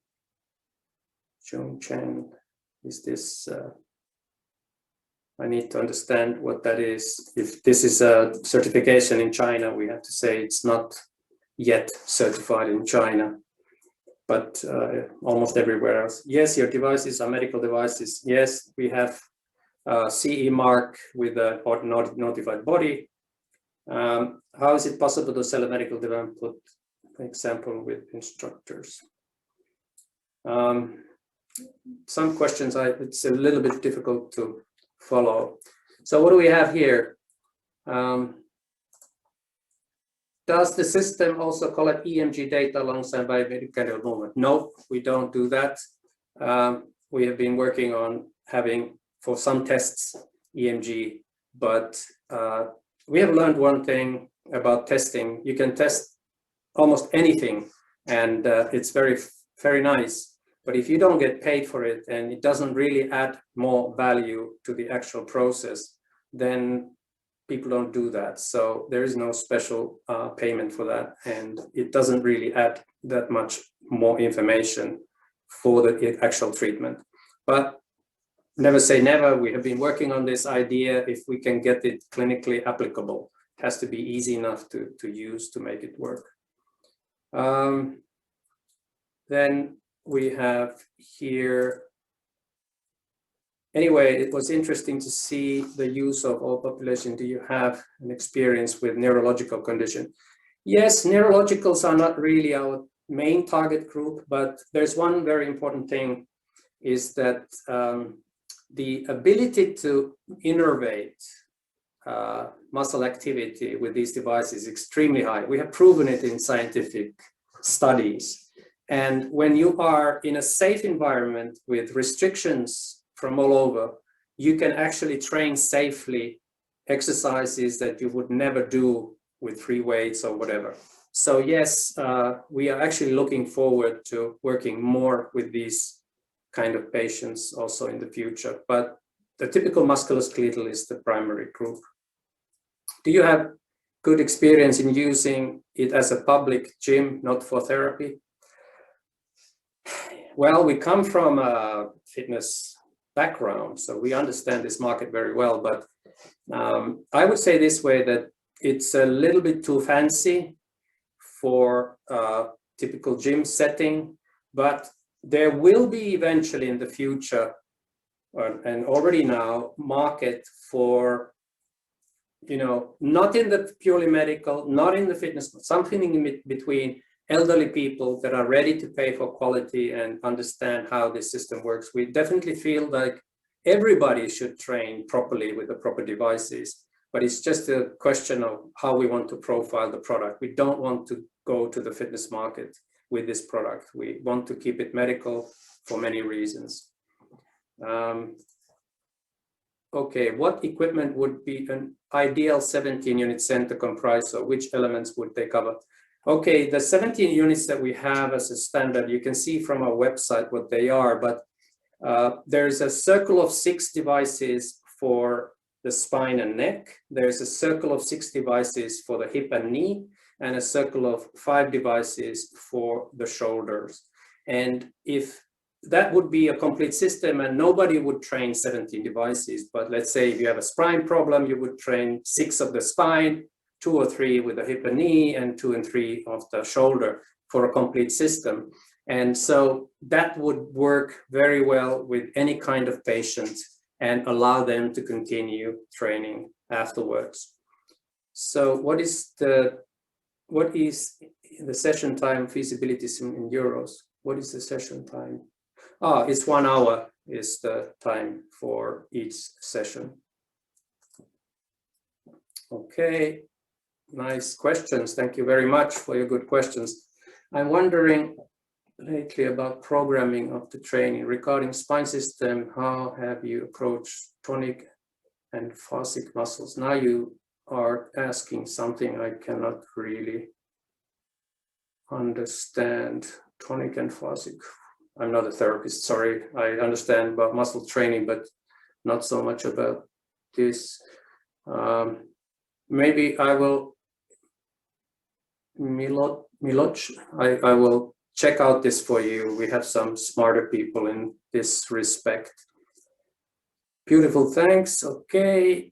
Zhongcheng. Is this? I need to understand what that is. If this is a certification in China, we have to say it's not yet certified in China, but almost everywhere else. Yes, your devices are medical devices. Yes, we have CE mark with a notified body. How is it possible to sell a medical device? Put example with instructors. Some questions, it's a little bit difficult to follow. So what do we have here? Does the system also collect EMG data alongside biomechanical movement? No, we don't do that. We have been working on having, for some tests, EMG, but we have learned one thing about testing. You can test almost anything, and it's very, very nice. But if you don't get paid for it and it doesn't really add more value to the actual process, then people don't do that. So there is no special payment for that, and it doesn't really add that much more information for the actual treatment. But never say never. We have been working on this idea. If we can get it clinically applicable, it has to be easy enough to use to make it work. Then we have here, anyway, it was interesting to see the use of all population. Do you have an experience with neurological condition? Yes, neurologicals are not really our main target group, but there's one very important thing is that the ability to innervate muscle activity with these devices is extremely high. We have proven it in scientific studies. And when you are in a safe environment with restrictions from all over, you can actually train safely exercises that you would never do with free weights or whatever. So yes, we are actually looking forward to working more with these kind of patients also in the future, but the typical musculoskeletal is the primary group. Do you have good experience in using it as a public gym, not for therapy? Well, we come from a fitness background, so we understand this market very well, but I would say this way, that it's a little bit too fancy for a typical gym setting, but there will be eventually in the future, and already now, market for, you know, not in the purely medical, not in the fitness, but something in between, elderly people that are ready to pay for quality and understand how this system works. We definitely feel like everybody should train properly with the proper devices, but it's just a question of how we want to profile the product. We don't want to go to the fitness market with this product. We want to keep it medical for many reasons. Okay, what equipment would be an ideal 17-unit center comprise of? Which elements would they cover? Okay, the 17 units that we have as a standard, you can see from our website what they are, but there's a circle of 6 devices for the spine and neck. There's a circle of 6 devices for the hip and knee, and a circle of 5 devices for the shoulders. And if that would be a complete system, and nobody would train 17 devices, but let's say if you have a spine problem, you would train 6 of the spine, 2 or 3 with the hip and knee, and 2 and 3 of the shoulder for a complete system. And so that would work very well with any kind of patient and allow them to continue training afterwards. So what is the session time feasibility in euros? What is the session time? It's 1 hour is the time for each session. Okay, nice questions. Thank you very much for your good questions. I'm wondering lately about programming of the training regarding spine system. How have you approached tonic and fascic muscles? Now you are asking something I cannot really understand. Tonic and fascic. I'm not a therapist, sorry. I understand about muscle training, but not so much about this. Maybe I will, Miloc, I will check out this for you. We have some smarter people in this respect. Beautiful, thanks. Okay.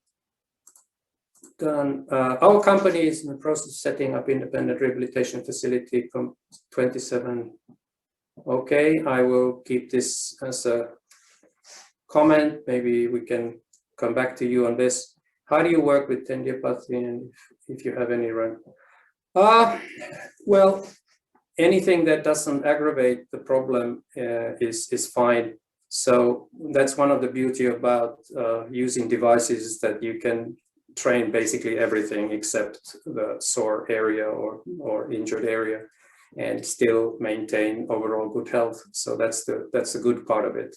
Done. Our company is in the process of setting up independent rehabilitation facility from 27. Okay, I will keep this as a comment. Maybe we can come back to you on this. How do you work with tendiopathy, and if you have any run? Well, anything that doesn't aggravate the problem is fine. So that's one of the beauty about using devices, that you can train basically everything except the sore area or injured area, and still maintain overall good health. So that's the good part of it.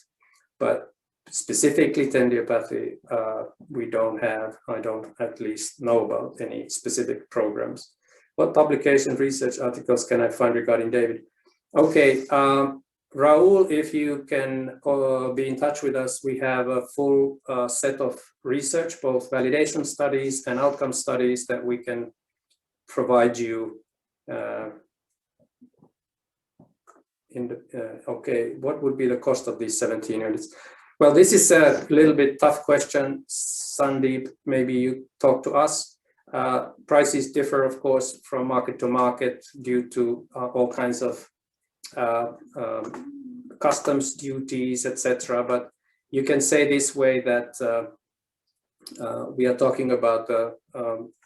But specifically tendiopathy, I don't at least know about any specific programs. What publication research articles can I find regarding David? Okay, Raul, if you can be in touch with us, we have a full set of research, both validation studies and outcome studies, that we can provide you. Okay, what would be the cost of these 17 units? Well, this is a little bit tough question. Sandeep, maybe you talk to us. Prices differ, of course, from market to market due to all kinds of customs duties, etc. But you can say this way, that we are talking about,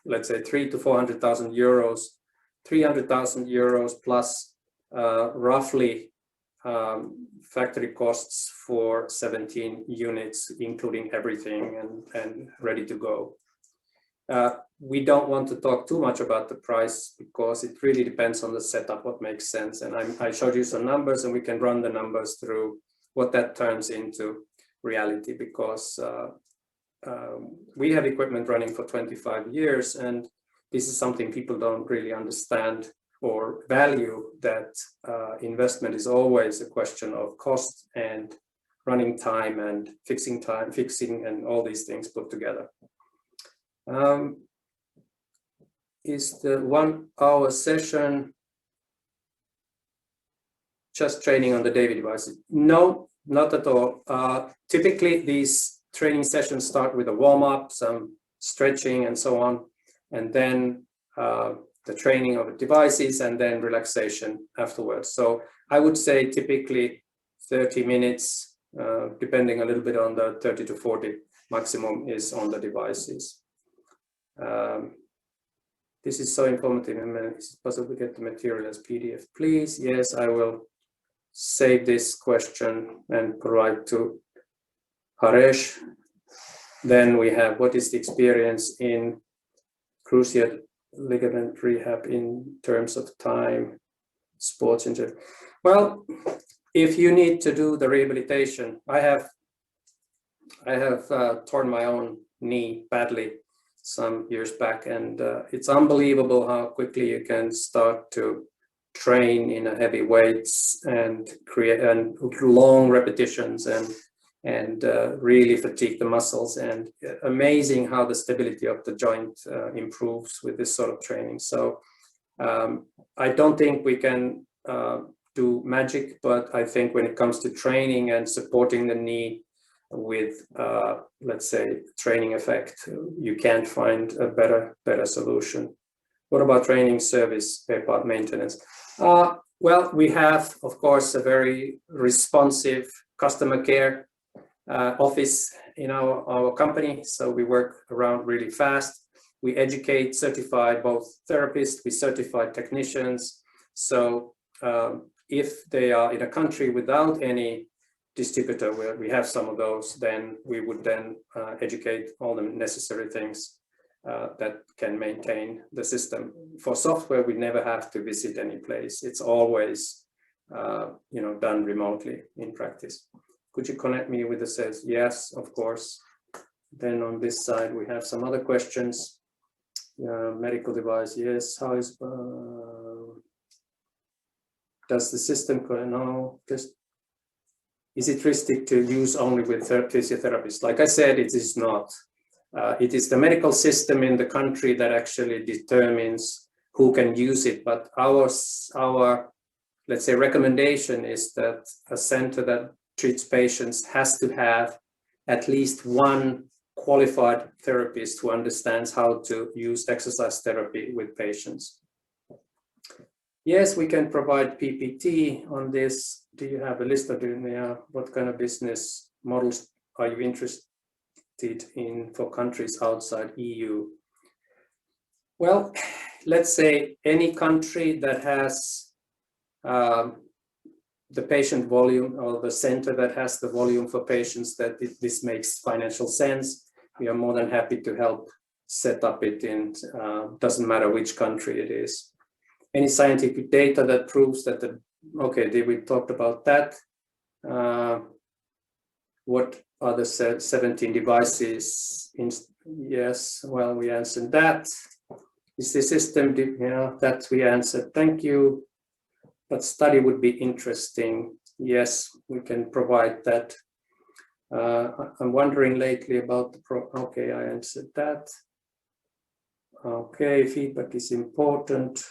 let's say, 300,000 to 400,000 euros, 300,000 euros plus roughly factory costs for 17 units, including everything and ready to go. We don't want to talk too much about the price, because it really depends on the setup, what makes sense. And I showed you some numbers, and we can run the numbers through what that turns into reality, because we have equipment running for 25 years, and this is something people don't really understand or value, that investment is always a question of cost and running time and fixing and all these things put together. Is the 1 hour session just training on the Davy devices? No, not at all. Typically, these training sessions start with a warm-up, some stretching and so on, and then the training of the devices, and then relaxation afterwards. So I would say typically 30 minutes, depending a little bit on the 30 to 40 maximum is on the devices. This is so informative. Is it possible to get the material as PDF, please? Yes, I will save this question and provide to Haresh. Then we have, what is the experience in cruciate ligament rehab in terms of time, sports injury? Well, if you need to do the rehabilitation, I have torn my own knee badly some years back, and it's unbelievable how quickly you can start to train in a heavy weights and create long repetitions and really fatigue the muscles, and amazing how the stability of the joint improves with this sort of training. So I don't think we can do magic, but I think when it comes to training and supporting the knee with, let's say, training effect, you can't find a better solution. What about training, service, spare part maintenance? Well, we have, of course, a very responsive customer care office in our company. So we work around really fast. We educate, certify both therapists, we certify technicians. So if they are in a country without any distributor, where we have some of those, then we would then educate all the necessary things that can maintain the system. For software, we never have to visit any place. It's always done remotely in practice. Could you connect me with the sales? Yes, of course. Then on this side, we have some other questions. Medical device, yes. How is does the system? No, just is it restricted to use only with physiotherapists? Like I said, it is not. It is the medical system in the country that actually determines who can use it. But our let's say recommendation is that a center that treats patients has to have at least one qualified therapist who understands how to use exercise therapy with patients. Yes, we can provide PPT on this. Do you have a list of what kind of business models are you interested in for countries outside EU? Well, let's say any country that has the patient volume, or the center that has the volume for patients that this makes financial sense, we are more than happy to help set up it in, doesn't matter which country it is. Any scientific data that proves that we talked about that. What are the 17 devices? Yes, well, we answered that. Is the system, that we answered, thank you. But study would be interesting. Yes, we can provide that. I'm wondering lately about okay, I answered that. Okay, feedback is important.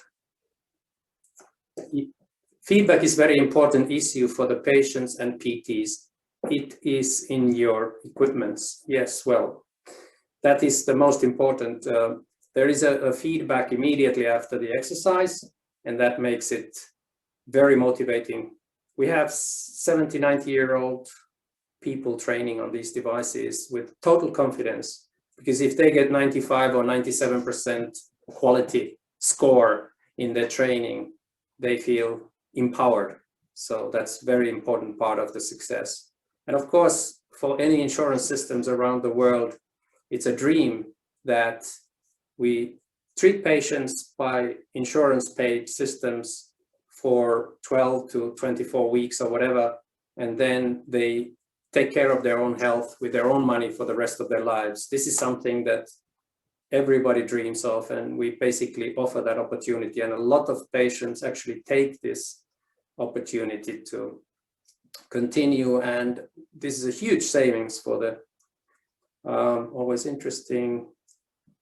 Feedback is very important issue for the patients and PTs. It is in your equipments. Yes, well, that is the most important. There is a feedback immediately after the exercise, and that makes it very motivating. We have 70, 90-year-old people training on these devices with total confidence, because if they get 95 or 97% quality score in their training, they feel empowered. So that's a very important part of the success. And of course, for any insurance systems around the world, it's a dream that we treat patients by insurance paid systems for 12 to 24 weeks or whatever, and then they take care of their own health with their own money for the rest of their lives. This is something that everybody dreams of, and we basically offer that opportunity, and a lot of patients actually take this opportunity to continue, and this is a huge savings for the always interesting.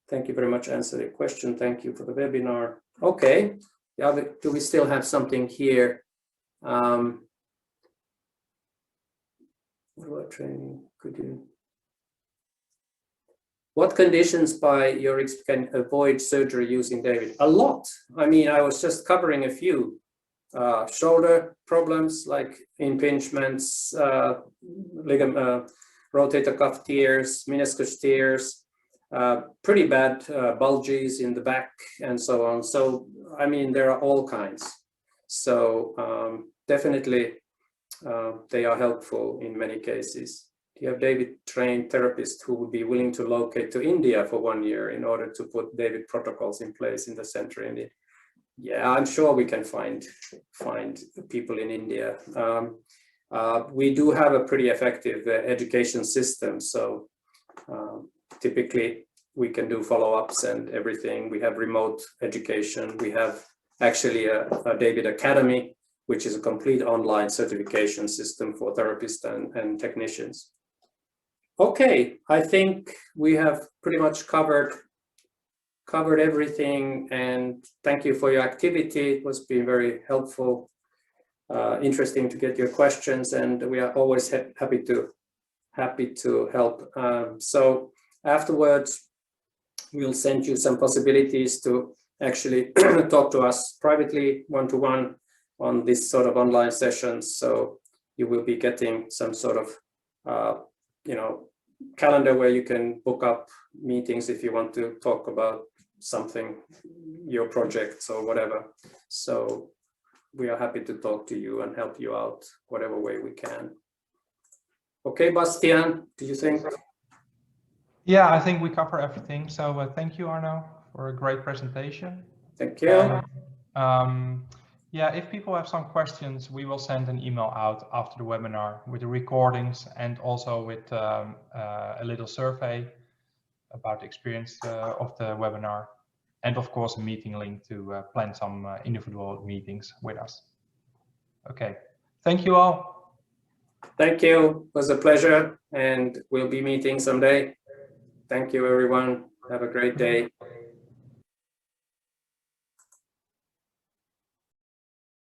Thank you very much. Answer the question. Thank you for the webinar. Okay, do we still have something here? What about training? Could you? What conditions by your can avoid surgery using David? A lot. I mean, I was just covering a few. Shoulder problems like impingements, rotator cuff tears, meniscus tears, pretty bad bulges in the back and so on. So, I mean, there are all kinds. So definitely they are helpful in many cases. You have David trained therapists who would be willing to locate to India for 1 year in order to put David protocols in place in the center in India. Yeah, I'm sure we can find people in India. We do have a pretty effective education system, so typically we can do follow-ups and everything. We have remote education. We have actually a David Academy, which is a complete online certification system for therapists and technicians. Okay, I think we have pretty much covered everything, and thank you for your activity. It was been very helpful, interesting to get your questions, and we are always happy to help. So afterwards, we'll send you some possibilities to actually talk to us privately, one-to-one, on this sort of online sessions. So you will be getting some sort of calendar where you can book up meetings if you want to talk about something, your projects or whatever. So we are happy to talk to you and help you out whatever way we can. Okay, Bastian, do you think? Yeah, I think we cover everything. So thank you, Arno, for a great presentation. Thank you. Yeah, if people have some questions, we will send an email out after the webinar with the recordings and also with a little survey about the experience of the webinar. And of course, a meeting link to plan some individual meetings with us. Okay, thank you all. Thank you, it was a pleasure, and we'll be meeting someday. Thank you, everyone. Have a great day.